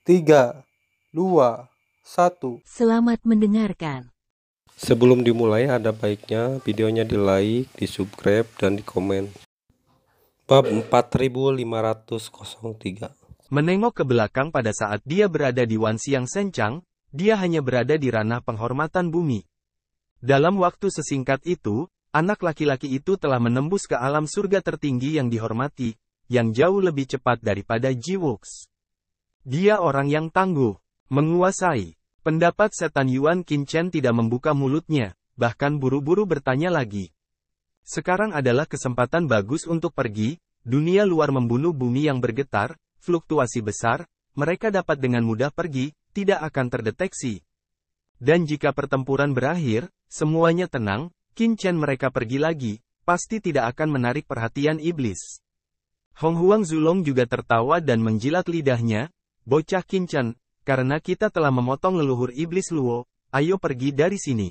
3, 2, 1. Selamat mendengarkan. Sebelum dimulai, ada baiknya videonya di like, di subscribe, dan di komen. Bab 4503. Menengok ke belakang pada saat dia berada di Wan Xiang Sencang, dia hanya berada di ranah penghormatan bumi. Dalam waktu sesingkat itu, anak laki-laki itu telah menembus ke alam surga tertinggi yang dihormati, yang jauh lebih cepat daripada Jiwux. Dia orang yang tangguh, menguasai. Pendapat setan Yuan Qinchen tidak membuka mulutnya, bahkan buru-buru bertanya lagi. Sekarang adalah kesempatan bagus untuk pergi, dunia luar membunuh bumi yang bergetar, fluktuasi besar, mereka dapat dengan mudah pergi, tidak akan terdeteksi. Dan jika pertempuran berakhir, semuanya tenang, Qinchen mereka pergi lagi, pasti tidak akan menarik perhatian iblis. Hong Huang Zulong juga tertawa dan menjilat lidahnya, bocah Qinchen, karena kita telah memotong leluhur iblis Luo, ayo pergi dari sini.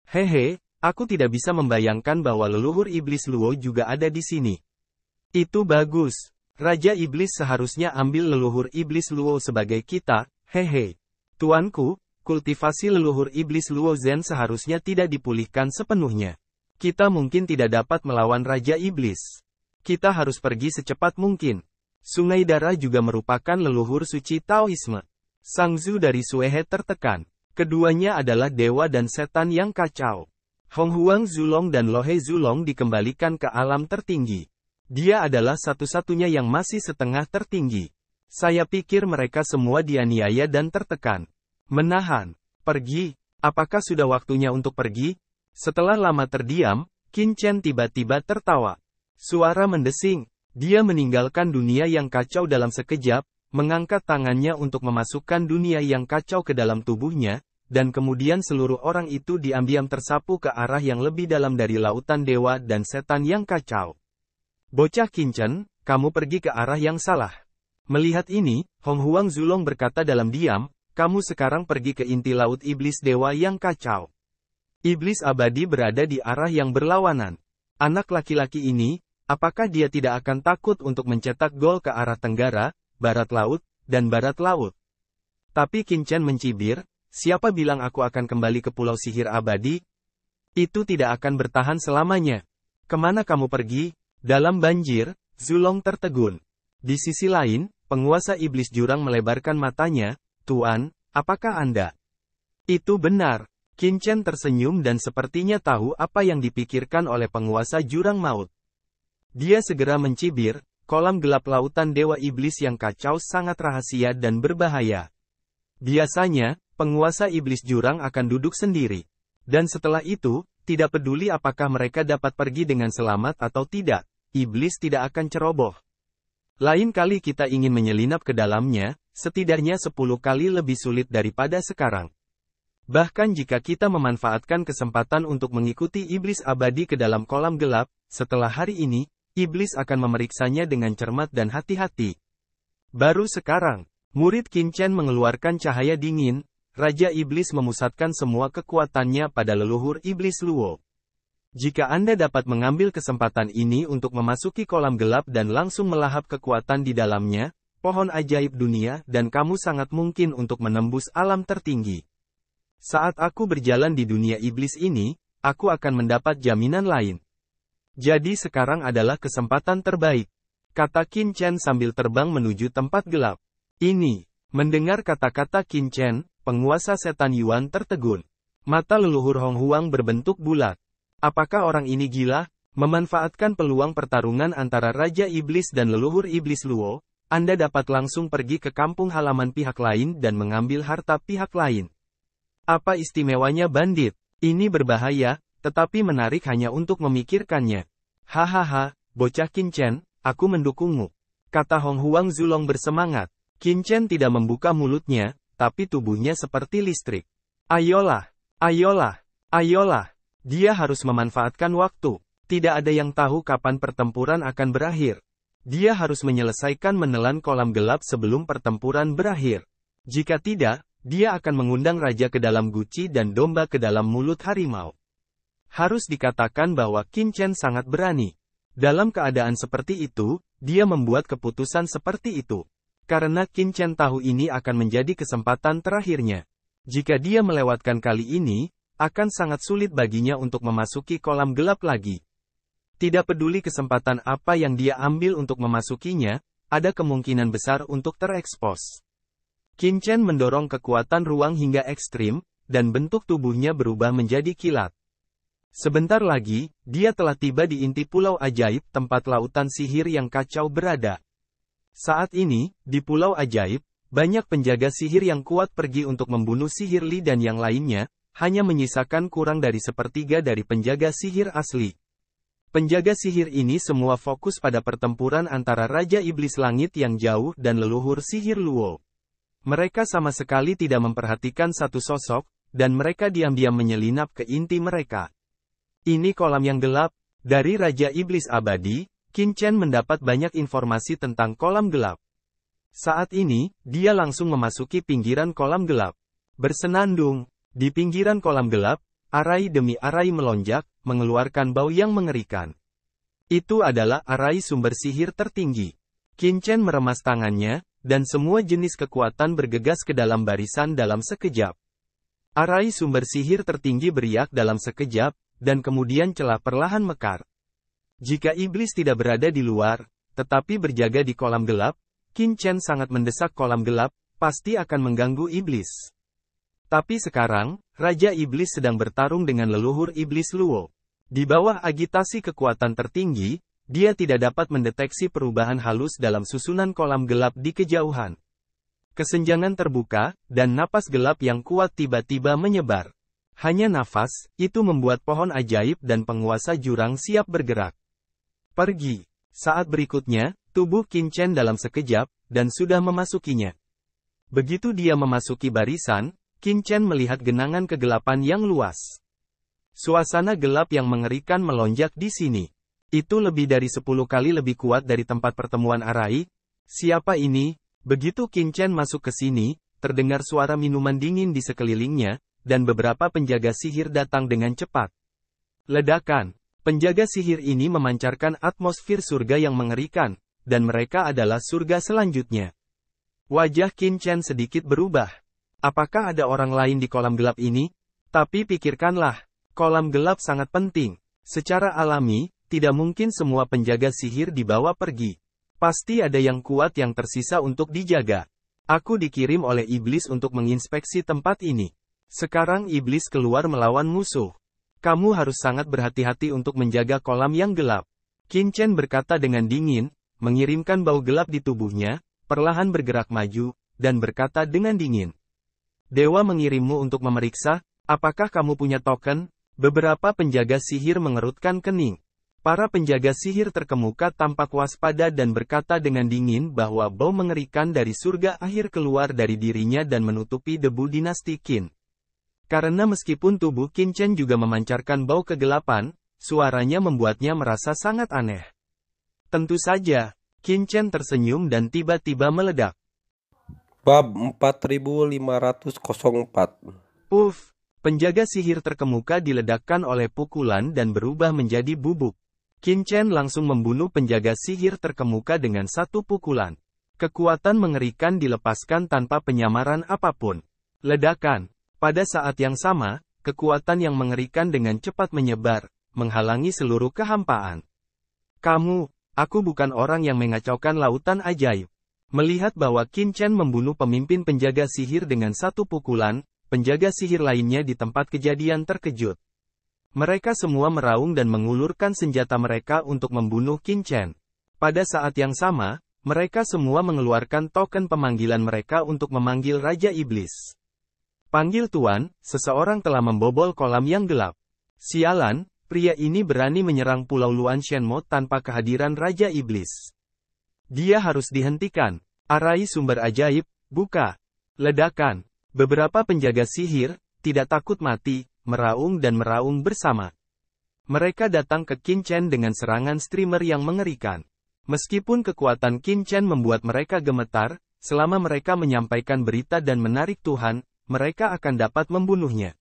Hehe, aku tidak bisa membayangkan bahwa leluhur iblis Luo juga ada di sini. Itu bagus. Raja Iblis seharusnya ambil leluhur Iblis Luo sebagai kita, hehe. Tuanku, kultivasi leluhur Iblis Luo Zen seharusnya tidak dipulihkan sepenuhnya. Kita mungkin tidak dapat melawan Raja Iblis. Kita harus pergi secepat mungkin. Sungai Darah juga merupakan leluhur suci Taoisme. Sang Zhu dari Suehe tertekan. Keduanya adalah dewa dan setan yang kacau. Hong Huang Zulong dan Lohe Zulong dikembalikan ke alam tertinggi. Dia adalah satu-satunya yang masih setengah tertinggi. Saya pikir mereka semua dianiaya dan tertekan. Menahan. Pergi. Apakah sudah waktunya untuk pergi? Setelah lama terdiam, Qinchen tiba-tiba tertawa. Suara mendesing. Dia meninggalkan dunia yang kacau dalam sekejap, mengangkat tangannya untuk memasukkan dunia yang kacau ke dalam tubuhnya, dan kemudian seluruh orang itu diam-diam tersapu ke arah yang lebih dalam dari lautan dewa dan setan yang kacau. Bocah Qinchen, kamu pergi ke arah yang salah. Melihat ini, Hong Huang Zulong berkata dalam diam, kamu sekarang pergi ke inti laut iblis dewa yang kacau. Iblis abadi berada di arah yang berlawanan. Anak laki-laki ini, apakah dia tidak akan takut untuk mencetak gol ke arah tenggara, barat laut, dan barat laut? Tapi Qinchen mencibir, siapa bilang aku akan kembali ke pulau sihir abadi? Itu tidak akan bertahan selamanya. Kemana kamu pergi? Dalam banjir, Zulong tertegun. Di sisi lain, penguasa iblis jurang melebarkan matanya, Tuan, apakah Anda? Itu benar. Qinchen tersenyum dan sepertinya tahu apa yang dipikirkan oleh penguasa jurang maut. Dia segera mencibir, kolam gelap lautan dewa iblis yang kacau sangat rahasia dan berbahaya. Biasanya, penguasa iblis jurang akan duduk sendiri. Dan setelah itu, tidak peduli apakah mereka dapat pergi dengan selamat atau tidak. Iblis tidak akan ceroboh. Lain kali kita ingin menyelinap ke dalamnya, setidaknya 10 kali lebih sulit daripada sekarang. Bahkan jika kita memanfaatkan kesempatan untuk mengikuti iblis abadi ke dalam kolam gelap, setelah hari ini, iblis akan memeriksanya dengan cermat dan hati-hati. Baru sekarang, murid Qinchen mengeluarkan cahaya dingin, Raja Iblis memusatkan semua kekuatannya pada leluhur iblis Luo. Jika Anda dapat mengambil kesempatan ini untuk memasuki kolam gelap dan langsung melahap kekuatan di dalamnya, pohon ajaib dunia, dan kamu sangat mungkin untuk menembus alam tertinggi. Saat aku berjalan di dunia iblis ini, aku akan mendapat jaminan lain. Jadi sekarang adalah kesempatan terbaik, kata Qinchen sambil terbang menuju tempat gelap. Ini, mendengar kata-kata Qinchen, penguasa setan Yuan tertegun. Mata leluhur Hong Huang berbentuk bulat. Apakah orang ini gila? Memanfaatkan peluang pertarungan antara Raja Iblis dan leluhur Iblis Luo, Anda dapat langsung pergi ke kampung halaman pihak lain dan mengambil harta pihak lain. Apa istimewanya bandit? Ini berbahaya, tetapi menarik hanya untuk memikirkannya. Hahaha, bocah Qinchen, aku mendukungmu, kata Hong Huang Zulong bersemangat. Qinchen tidak membuka mulutnya, tapi tubuhnya seperti listrik. Ayolah, ayolah, ayolah. Dia harus memanfaatkan waktu. Tidak ada yang tahu kapan pertempuran akan berakhir. Dia harus menyelesaikan menelan kolam gelap sebelum pertempuran berakhir. Jika tidak, dia akan mengundang raja ke dalam guci dan domba ke dalam mulut harimau. Harus dikatakan bahwa Qinchen sangat berani. Dalam keadaan seperti itu, dia membuat keputusan seperti itu. Karena Qin Chen tahu ini akan menjadi kesempatan terakhirnya. Jika dia melewatkan kali ini, akan sangat sulit baginya untuk memasuki kolam gelap lagi. Tidak peduli kesempatan apa yang dia ambil untuk memasukinya, ada kemungkinan besar untuk terekspos. Qin Chen mendorong kekuatan ruang hingga ekstrim, dan bentuk tubuhnya berubah menjadi kilat. Sebentar lagi, dia telah tiba di inti pulau ajaib tempat lautan sihir yang kacau berada. Saat ini, di Pulau Ajaib, banyak penjaga sihir yang kuat pergi untuk membunuh sihir Li dan yang lainnya, hanya menyisakan kurang dari sepertiga dari penjaga sihir asli. Penjaga sihir ini semua fokus pada pertempuran antara Raja Iblis Langit yang jauh dan leluhur sihir Luo. Mereka sama sekali tidak memperhatikan satu sosok, dan mereka diam-diam menyelinap ke inti mereka. Ini kolam yang gelap, dari Raja Iblis Abadi. Qin Chen mendapat banyak informasi tentang kolam gelap. Saat ini, dia langsung memasuki pinggiran kolam gelap. Bersenandung, di pinggiran kolam gelap, arai demi arai melonjak, mengeluarkan bau yang mengerikan. Itu adalah arai sumber sihir tertinggi. Qin Chen meremas tangannya, dan semua jenis kekuatan bergegas ke dalam barisan dalam sekejap. Arai sumber sihir tertinggi beriak dalam sekejap, dan kemudian celah perlahan mekar. Jika iblis tidak berada di luar, tetapi berjaga di kolam gelap, Qin Chen sangat mendesak kolam gelap, pasti akan mengganggu iblis. Tapi sekarang, Raja Iblis sedang bertarung dengan leluhur Iblis Luo. Di bawah agitasi kekuatan tertinggi, dia tidak dapat mendeteksi perubahan halus dalam susunan kolam gelap di kejauhan. Kesenjangan terbuka, dan napas gelap yang kuat tiba-tiba menyebar. Hanya nafas, itu membuat pohon ajaib dan penguasa jurang siap bergerak. Pergi. Saat berikutnya, tubuh Qin Chen dalam sekejap, dan sudah memasukinya. Begitu dia memasuki barisan, Qin Chen melihat genangan kegelapan yang luas. Suasana gelap yang mengerikan melonjak di sini. Itu lebih dari 10 kali lebih kuat dari tempat pertemuan arai. Siapa ini? Begitu Qin Chen masuk ke sini, terdengar suara minuman dingin di sekelilingnya, dan beberapa penjaga sihir datang dengan cepat. Ledakan. Penjaga sihir ini memancarkan atmosfer surga yang mengerikan, dan mereka adalah surga selanjutnya. Wajah Qin Chen sedikit berubah. Apakah ada orang lain di kolam gelap ini? Tapi pikirkanlah, kolam gelap sangat penting. Secara alami, tidak mungkin semua penjaga sihir dibawa pergi. Pasti ada yang kuat yang tersisa untuk dijaga. Aku dikirim oleh iblis untuk menginspeksi tempat ini. Sekarang iblis keluar melawan musuh. Kamu harus sangat berhati-hati untuk menjaga kolam yang gelap. Qin Chen berkata dengan dingin, mengirimkan bau gelap di tubuhnya, perlahan bergerak maju, dan berkata dengan dingin. Dewa mengirimmu untuk memeriksa, apakah kamu punya token? Beberapa penjaga sihir mengerutkan kening. Para penjaga sihir terkemuka tampak waspada dan berkata dengan dingin bahwa bau mengerikan dari surga akhir keluar dari dirinya dan menutupi debu dinasti Qin. Karena meskipun tubuh Qin Chen juga memancarkan bau kegelapan, suaranya membuatnya merasa sangat aneh. Tentu saja, Qin Chen tersenyum dan tiba-tiba meledak. Bab 4504. Penjaga sihir terkemuka diledakkan oleh pukulan dan berubah menjadi bubuk. Qin Chen langsung membunuh penjaga sihir terkemuka dengan satu pukulan. Kekuatan mengerikan dilepaskan tanpa penyamaran apapun. Ledakan. Pada saat yang sama, kekuatan yang mengerikan dengan cepat menyebar, menghalangi seluruh kehampaan. Aku bukan orang yang mengacaukan lautan ajaib. Melihat bahwa Qin Chen membunuh pemimpin penjaga sihir dengan satu pukulan, penjaga sihir lainnya di tempat kejadian terkejut. Mereka semua meraung dan mengulurkan senjata mereka untuk membunuh Qin Chen. Pada saat yang sama, mereka semua mengeluarkan token pemanggilan mereka untuk memanggil Raja Iblis. Panggil Tuan, seseorang telah membobol kolam yang gelap. Sialan, pria ini berani menyerang Pulau Luan Shenmo tanpa kehadiran Raja Iblis. Dia harus dihentikan. Arai sumber ajaib, buka. Ledakan. Beberapa penjaga sihir, tidak takut mati, meraung dan meraung bersama. Mereka datang ke Qin Chen dengan serangan streamer yang mengerikan. Meskipun kekuatan Qin Chen membuat mereka gemetar, selama mereka menyampaikan berita dan menarik Tuhan, mereka akan dapat membunuhnya.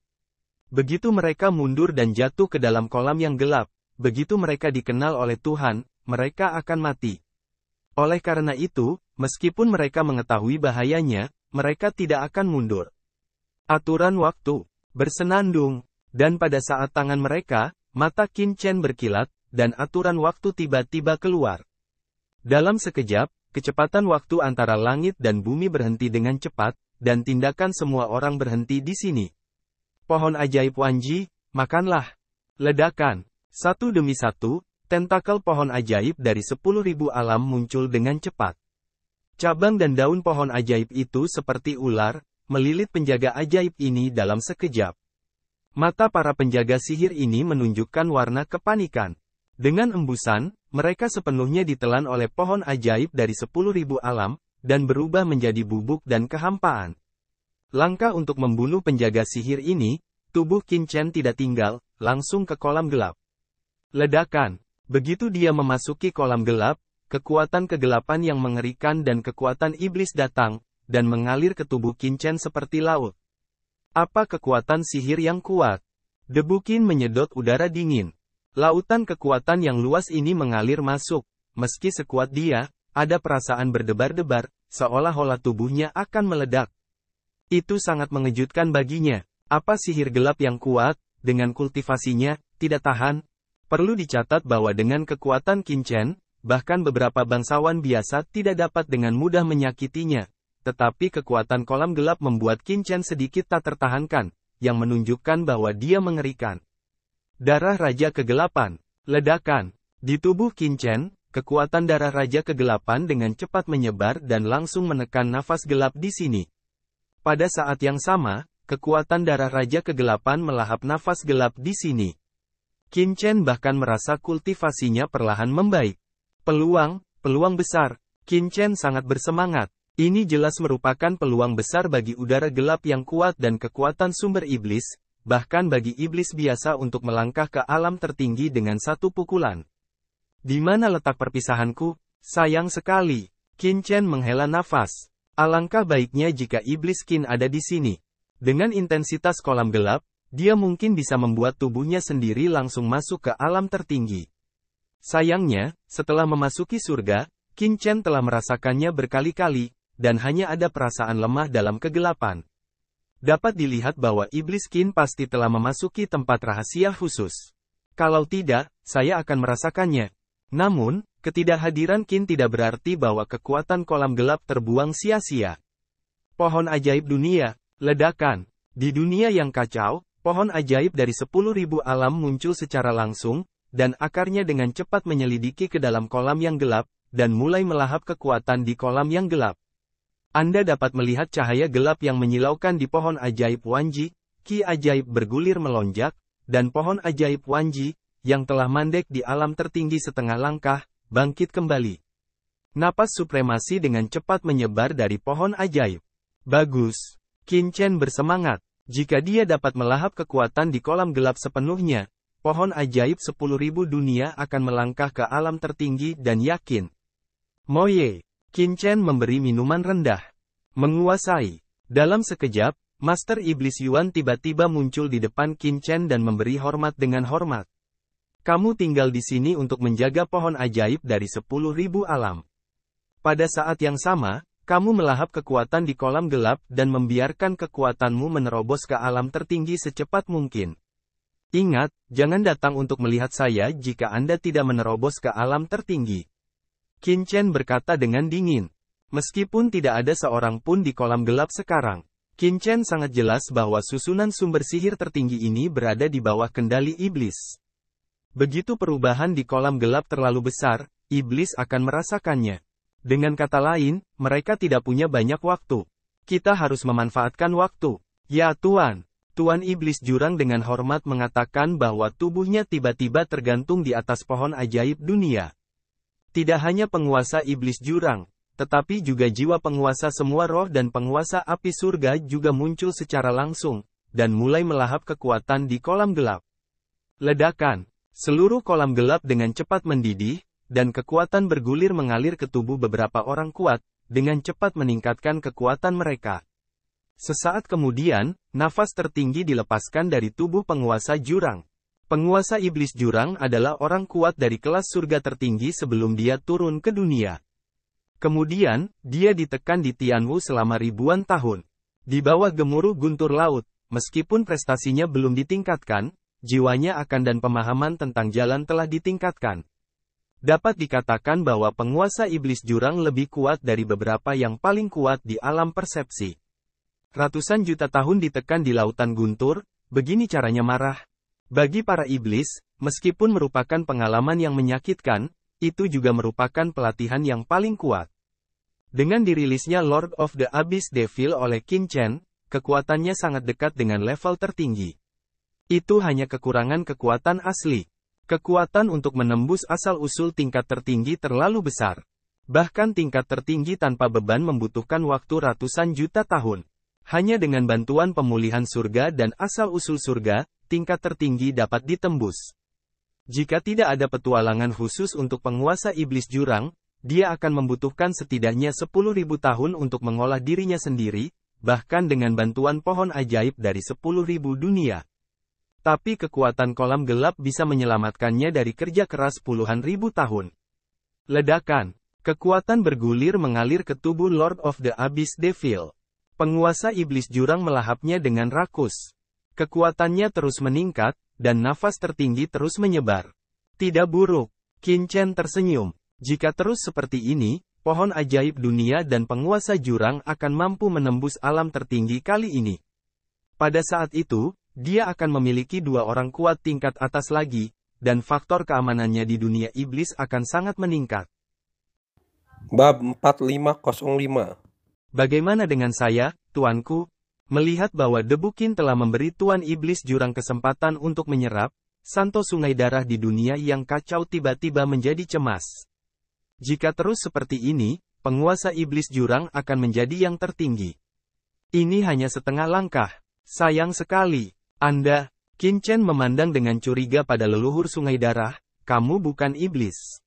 Begitu mereka mundur dan jatuh ke dalam kolam yang gelap, begitu mereka dikenal oleh Tuhan, mereka akan mati. Oleh karena itu, meskipun mereka mengetahui bahayanya, mereka tidak akan mundur. Aturan waktu bersenandung, dan pada saat tangan mereka, mata Qin Chen berkilat, dan aturan waktu tiba-tiba keluar. Dalam sekejap, kecepatan waktu antara langit dan bumi berhenti dengan cepat, dan tindakan semua orang berhenti di sini. Pohon ajaib Wanji, makanlah. Ledakan. Satu demi satu, tentakel pohon ajaib dari 10.000 alam muncul dengan cepat. Cabang dan daun pohon ajaib itu seperti ular, melilit penjaga ajaib ini dalam sekejap. Mata para penjaga sihir ini menunjukkan warna kepanikan. Dengan embusan, mereka sepenuhnya ditelan oleh pohon ajaib dari 10.000 alam, dan berubah menjadi bubuk dan kehampaan. Langkah untuk membunuh penjaga sihir ini, tubuh Qin Chen tidak tinggal, langsung ke kolam gelap. Ledakan. Begitu dia memasuki kolam gelap, kekuatan kegelapan yang mengerikan dan kekuatan iblis datang, dan mengalir ke tubuh Qin Chen seperti laut. Apa kekuatan sihir yang kuat? Debu Qin menyedot udara dingin. Lautan kekuatan yang luas ini mengalir masuk. Meski sekuat dia, ada perasaan berdebar-debar, seolah-olah tubuhnya akan meledak. Itu sangat mengejutkan baginya. Apa sihir gelap yang kuat, dengan kultivasinya, tidak tahan? Perlu dicatat bahwa dengan kekuatan Qin Chen, bahkan beberapa bangsawan biasa tidak dapat dengan mudah menyakitinya. Tetapi kekuatan kolam gelap membuat Qin Chen sedikit tak tertahankan, yang menunjukkan bahwa dia mengerikan. Darah Raja Kegelapan. Ledakan. Di tubuh Qin Chen, kekuatan darah Raja Kegelapan dengan cepat menyebar dan langsung menekan nafas gelap di sini. Pada saat yang sama, kekuatan darah Raja Kegelapan melahap nafas gelap di sini. Qin Chen bahkan merasa kultivasinya perlahan membaik. Peluang besar. Qin Chen sangat bersemangat. Ini jelas merupakan peluang besar bagi udara gelap yang kuat dan kekuatan sumber iblis, bahkan bagi iblis biasa untuk melangkah ke alam tertinggi dengan satu pukulan. Di mana letak perpisahanku? Sayang sekali. Qin Chen menghela nafas. Alangkah baiknya jika iblis Qin ada di sini. Dengan intensitas kolam gelap, dia mungkin bisa membuat tubuhnya sendiri langsung masuk ke alam tertinggi. Sayangnya, setelah memasuki surga, Qin Chen telah merasakannya berkali-kali, dan hanya ada perasaan lemah dalam kegelapan. Dapat dilihat bahwa iblis Qin pasti telah memasuki tempat rahasia khusus. Kalau tidak, saya akan merasakannya. Namun, ketidakhadiran Qin tidak berarti bahwa kekuatan kolam gelap terbuang sia-sia. Pohon ajaib dunia. Ledakan. Di dunia yang kacau, pohon ajaib dari 10.000 alam muncul secara langsung, dan akarnya dengan cepat menyelidiki ke dalam kolam yang gelap, dan mulai melahap kekuatan di kolam yang gelap. Anda dapat melihat cahaya gelap yang menyilaukan di pohon ajaib Wanji, ki ajaib bergulir melonjak, dan pohon ajaib Wanji, yang telah mandek di alam tertinggi setengah langkah, bangkit kembali. Napas supremasi dengan cepat menyebar dari pohon ajaib. Bagus. Qin Chen bersemangat. Jika dia dapat melahap kekuatan di kolam gelap sepenuhnya, pohon ajaib 10.000 dunia akan melangkah ke alam tertinggi dan yakin. Moye. Qin Chen memberi minuman rendah. Menguasai. Dalam sekejap, Master Iblis Yuan tiba-tiba muncul di depan Qin Chen dan memberi hormat dengan hormat. Kamu tinggal di sini untuk menjaga pohon ajaib dari 10.000 alam. Pada saat yang sama, kamu melahap kekuatan di kolam gelap dan membiarkan kekuatanmu menerobos ke alam tertinggi secepat mungkin. Ingat, jangan datang untuk melihat saya jika Anda tidak menerobos ke alam tertinggi. Qin Chen berkata dengan dingin. Meskipun tidak ada seorang pun di kolam gelap sekarang, Qin Chen sangat jelas bahwa susunan sumber sihir tertinggi ini berada di bawah kendali iblis. Begitu perubahan di kolam gelap terlalu besar, iblis akan merasakannya. Dengan kata lain, mereka tidak punya banyak waktu. Kita harus memanfaatkan waktu. Ya Tuan. Tuan Iblis Jurang dengan hormat mengatakan bahwa tubuhnya tiba-tiba tergantung di atas pohon ajaib dunia. Tidak hanya penguasa iblis jurang, tetapi juga jiwa penguasa semua roh dan penguasa api surga juga muncul secara langsung, dan mulai melahap kekuatan di kolam gelap. Ledakan. Seluruh kolam gelap dengan cepat mendidih, dan kekuatan bergulir mengalir ke tubuh beberapa orang kuat, dengan cepat meningkatkan kekuatan mereka. Sesaat kemudian, nafas tertinggi dilepaskan dari tubuh penguasa jurang. Penguasa iblis jurang adalah orang kuat dari kelas surga tertinggi sebelum dia turun ke dunia. Kemudian, dia ditekan di Tianwu selama ribuan tahun. Di bawah gemuruh guntur laut, meskipun prestasinya belum ditingkatkan, jiwanya akan dan pemahaman tentang jalan telah ditingkatkan. Dapat dikatakan bahwa penguasa iblis jurang lebih kuat dari beberapa yang paling kuat di alam persepsi. Ratusan juta tahun ditekan di lautan guntur, begini caranya marah. Bagi para iblis, meskipun merupakan pengalaman yang menyakitkan, itu juga merupakan pelatihan yang paling kuat. Dengan dirilisnya Lord of the Abyss Devil oleh Qin Chen, kekuatannya sangat dekat dengan level tertinggi. Itu hanya kekurangan kekuatan asli. Kekuatan untuk menembus asal-usul tingkat tertinggi terlalu besar. Bahkan tingkat tertinggi tanpa beban membutuhkan waktu ratusan juta tahun. Hanya dengan bantuan pemulihan surga dan asal-usul surga, tingkat tertinggi dapat ditembus. Jika tidak ada petualangan khusus untuk penguasa iblis jurang, dia akan membutuhkan setidaknya 10.000 tahun untuk mengolah dirinya sendiri, bahkan dengan bantuan pohon ajaib dari 10.000 dunia. Tapi kekuatan kolam gelap bisa menyelamatkannya dari kerja keras puluhan ribu tahun. Ledakan. Kekuatan bergulir mengalir ke tubuh Lord of the Abyss Devil. Penguasa iblis jurang melahapnya dengan rakus. Kekuatannya terus meningkat, dan nafas tertinggi terus menyebar. Tidak buruk. Qin Chen tersenyum. Jika terus seperti ini, pohon ajaib dunia dan penguasa jurang akan mampu menembus alam tertinggi kali ini. Pada saat itu, dia akan memiliki dua orang kuat tingkat atas lagi, dan faktor keamanannya di dunia iblis akan sangat meningkat. Bab 4505. Bagaimana dengan saya, tuanku? Melihat bahwa Debu Qin telah memberi tuan iblis jurang kesempatan untuk menyerap, Santo Sungai Darah di dunia yang kacau tiba-tiba menjadi cemas. Jika terus seperti ini, penguasa iblis jurang akan menjadi yang tertinggi. Ini hanya setengah langkah. Sayang sekali. Anda, Qin Chen memandang dengan curiga pada leluhur Sungai Darah, kamu bukan iblis.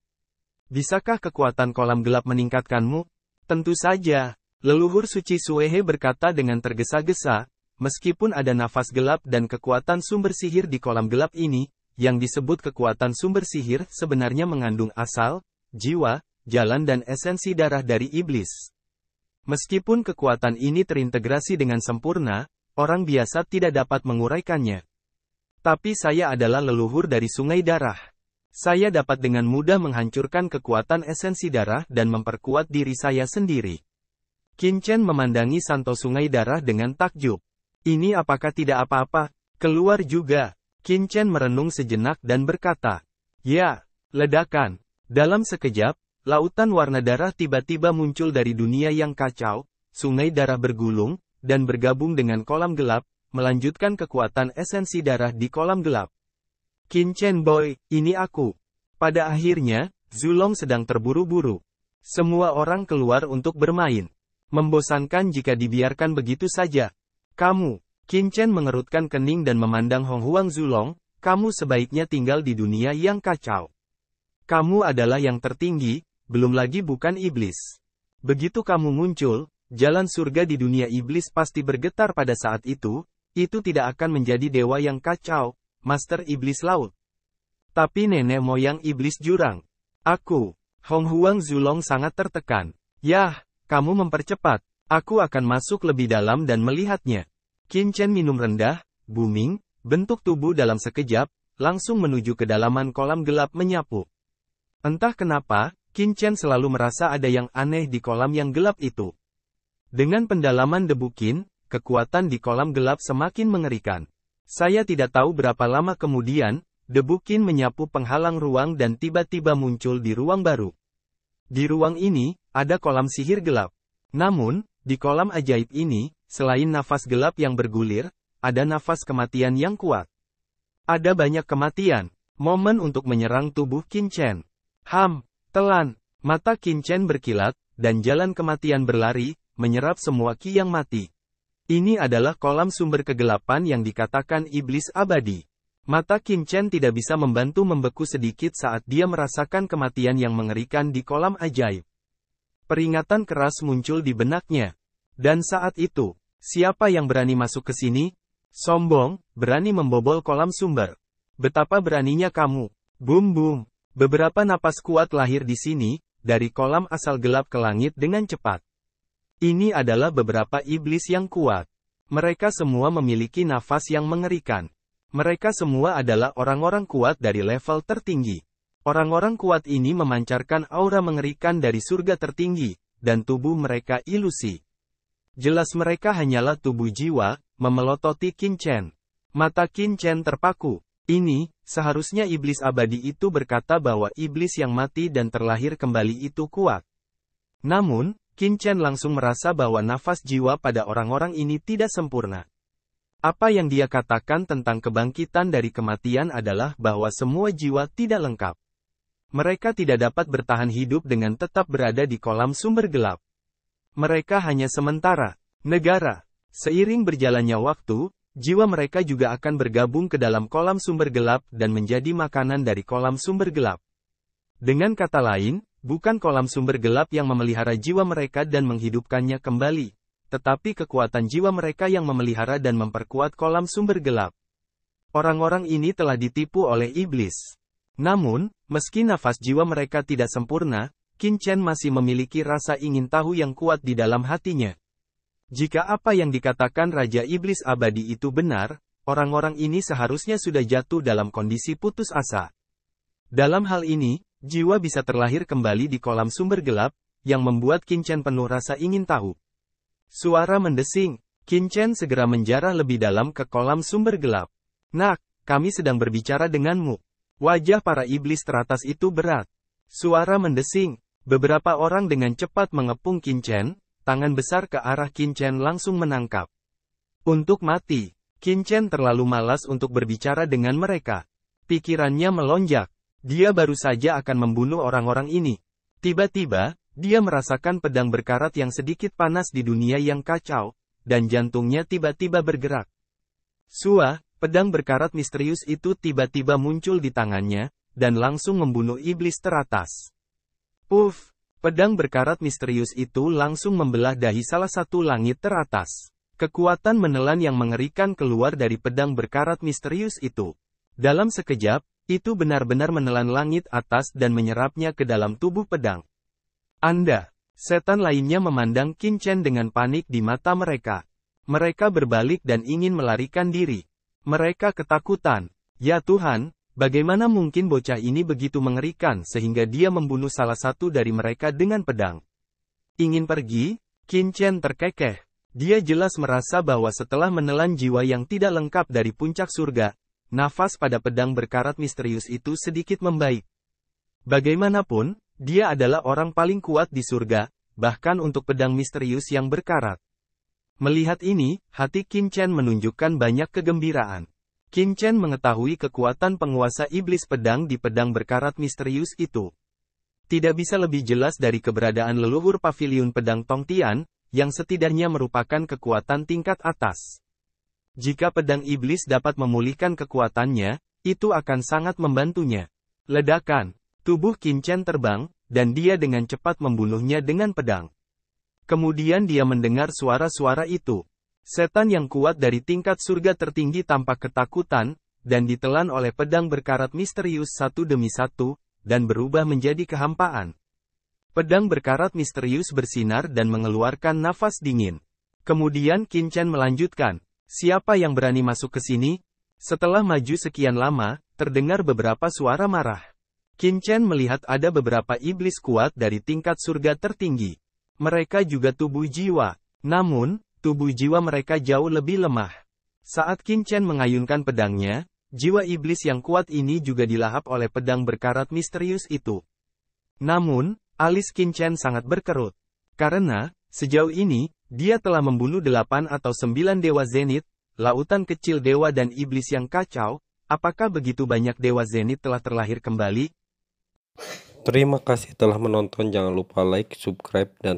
Bisakah kekuatan kolam gelap meningkatkanmu? Tentu saja. Leluhur suci Suehe berkata dengan tergesa-gesa, meskipun ada nafas gelap dan kekuatan sumber sihir di kolam gelap ini, yang disebut kekuatan sumber sihir sebenarnya mengandung asal, jiwa, jalan dan esensi darah dari iblis. Meskipun kekuatan ini terintegrasi dengan sempurna, orang biasa tidak dapat menguraikannya. Tapi saya adalah leluhur dari Sungai Darah. Saya dapat dengan mudah menghancurkan kekuatan esensi darah dan memperkuat diri saya sendiri. Qin Chen memandangi Santo Sungai Darah dengan takjub. Ini apakah tidak apa-apa? Keluar juga. Qin Chen merenung sejenak dan berkata, ya, ledakan. Dalam sekejap, lautan warna darah tiba-tiba muncul dari dunia yang kacau, Sungai Darah bergulung, dan bergabung dengan kolam gelap, melanjutkan kekuatan esensi darah di kolam gelap. Qin Chen Boy, ini aku. Pada akhirnya, Zulong sedang terburu-buru. Semua orang keluar untuk bermain. Membosankan jika dibiarkan begitu saja. Kamu, Qin Chen mengerutkan kening dan memandang Hong Huang Zulong, kamu sebaiknya tinggal di dunia yang kacau. Kamu adalah yang tertinggi, belum lagi bukan iblis. Begitu kamu muncul, jalan surga di dunia iblis pasti bergetar pada saat itu tidak akan menjadi dewa yang kacau, master iblis laut. Tapi nenek moyang iblis jurang. Aku, Hong Huang Zulong sangat tertekan. Yah, kamu mempercepat. Aku akan masuk lebih dalam dan melihatnya. Qin Chen minum rendah, booming, bentuk tubuh dalam sekejap, langsung menuju kedalaman kolam gelap menyapu. Entah kenapa, Qin Chen selalu merasa ada yang aneh di kolam yang gelap itu. Dengan pendalaman Debu Qin, kekuatan di kolam gelap semakin mengerikan. Saya tidak tahu berapa lama kemudian, Debu Qin menyapu penghalang ruang dan tiba-tiba muncul di ruang baru. Di ruang ini, ada kolam sihir gelap. Namun, di kolam ajaib ini, selain nafas gelap yang bergulir, ada nafas kematian yang kuat. Ada banyak kematian, momen untuk menyerang tubuh Qin Chen. Telan, mata Qin Chen berkilat, dan jalan kematian berlari, menyerap semua ki yang mati. Ini adalah kolam sumber kegelapan yang dikatakan iblis abadi. Mata Qin Chen tidak bisa membantu membeku sedikit saat dia merasakan kematian yang mengerikan di kolam ajaib. Peringatan keras muncul di benaknya. Dan saat itu, siapa yang berani masuk ke sini? Sombong, berani membobol kolam sumber. Betapa beraninya kamu. Boom boom. Beberapa napas kuat lahir di sini, dari kolam asal gelap ke langit dengan cepat. Ini adalah beberapa iblis yang kuat. Mereka semua memiliki nafas yang mengerikan. Mereka semua adalah orang-orang kuat dari level tertinggi. Orang-orang kuat ini memancarkan aura mengerikan dari surga tertinggi, dan tubuh mereka ilusi. Jelas mereka hanyalah tubuh jiwa, memelototi Qin Chen. Mata Qin Chen terpaku. Ini, seharusnya iblis abadi itu berkata bahwa iblis yang mati dan terlahir kembali itu kuat. Namun, Qin Chen langsung merasa bahwa nafas jiwa pada orang-orang ini tidak sempurna. Apa yang dia katakan tentang kebangkitan dari kematian adalah bahwa semua jiwa tidak lengkap. Mereka tidak dapat bertahan hidup dengan tetap berada di kolam sumber gelap. Mereka hanya sementara. Negara. Seiring berjalannya waktu, jiwa mereka juga akan bergabung ke dalam kolam sumber gelap dan menjadi makanan dari kolam sumber gelap. Dengan kata lain, bukan kolam sumber gelap yang memelihara jiwa mereka dan menghidupkannya kembali, tetapi kekuatan jiwa mereka yang memelihara dan memperkuat kolam sumber gelap. Orang-orang ini telah ditipu oleh iblis. Namun, meski nafas jiwa mereka tidak sempurna, Qin Chen masih memiliki rasa ingin tahu yang kuat di dalam hatinya. Jika apa yang dikatakan Raja Iblis Abadi itu benar, orang-orang ini seharusnya sudah jatuh dalam kondisi putus asa. Dalam hal ini, jiwa bisa terlahir kembali di kolam sumber gelap, yang membuat Qin Chen penuh rasa ingin tahu. Suara mendesing, Qin Chen segera menjarah lebih dalam ke kolam sumber gelap. Nak, kami sedang berbicara denganmu. Wajah para iblis teratas itu berat. Suara mendesing, beberapa orang dengan cepat mengepung Qin Chen. Tangan besar ke arah Qin Chen langsung menangkap. Untuk mati, Qin Chen terlalu malas untuk berbicara dengan mereka. Pikirannya melonjak. Dia baru saja akan membunuh orang-orang ini. Tiba-tiba, dia merasakan pedang berkarat yang sedikit panas di dunia yang kacau, dan jantungnya tiba-tiba bergerak. Pedang berkarat misterius itu tiba-tiba muncul di tangannya, dan langsung membunuh iblis teratas. Puff! Pedang berkarat misterius itu langsung membelah dahi salah satu langit teratas. Kekuatan menelan yang mengerikan keluar dari pedang berkarat misterius itu. Dalam sekejap, itu benar-benar menelan langit atas dan menyerapnya ke dalam tubuh pedang. Setan lainnya memandang Qin Chen dengan panik di mata mereka. Mereka berbalik dan ingin melarikan diri. Mereka ketakutan. Ya Tuhan! Bagaimana mungkin bocah ini begitu mengerikan sehingga dia membunuh salah satu dari mereka dengan pedang? Ingin pergi? Qin Chen terkekeh. Dia jelas merasa bahwa setelah menelan jiwa yang tidak lengkap dari puncak surga, nafas pada pedang berkarat misterius itu sedikit membaik. Bagaimanapun, dia adalah orang paling kuat di surga, bahkan untuk pedang misterius yang berkarat. Melihat ini, hati Qin Chen menunjukkan banyak kegembiraan. Qin Chen mengetahui kekuatan penguasa iblis pedang di pedang berkarat misterius itu. Tidak bisa lebih jelas dari keberadaan leluhur paviliun pedang Tongtian, yang setidaknya merupakan kekuatan tingkat atas. Jika pedang iblis dapat memulihkan kekuatannya, itu akan sangat membantunya. Ledakan. Tubuh Qin Chen terbang, dan dia dengan cepat membunuhnya dengan pedang. Kemudian dia mendengar suara-suara itu. Setan yang kuat dari tingkat surga tertinggi tampak ketakutan, dan ditelan oleh pedang berkarat misterius satu demi satu, dan berubah menjadi kehampaan. Pedang berkarat misterius bersinar dan mengeluarkan nafas dingin. Kemudian Qin Chen melanjutkan, siapa yang berani masuk ke sini? Setelah maju sekian lama, terdengar beberapa suara marah. Qin Chen melihat ada beberapa iblis kuat dari tingkat surga tertinggi. Mereka juga tubuh jiwa. Namun, tubuh jiwa mereka jauh lebih lemah. Saat Qin Chen mengayunkan pedangnya, jiwa iblis yang kuat ini juga dilahap oleh pedang berkarat misterius itu. Namun, alis Qin Chen sangat berkerut. Karena, sejauh ini, dia telah membunuh 8 atau 9 dewa zenit, lautan kecil dewa dan iblis yang kacau. Apakah begitu banyak dewa zenit telah terlahir kembali? Terima kasih telah menonton, jangan lupa like, subscribe, dan